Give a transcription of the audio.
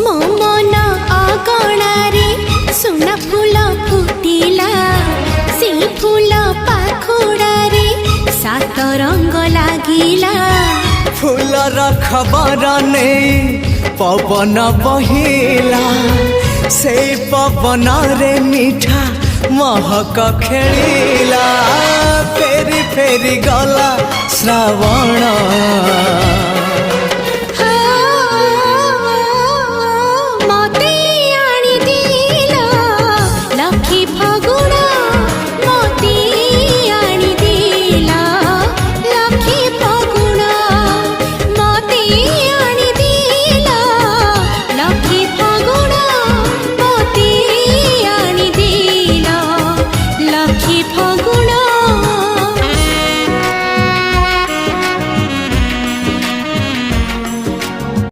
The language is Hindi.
मो मन अगणारे सुना फूल फुटिला से फूल पाखुड़ारे सात रंग लागिला फूलर खबर नहीं पवन बहिला से पवन रे मीठा महक खेलिला फेरी फेरी गला श्रावण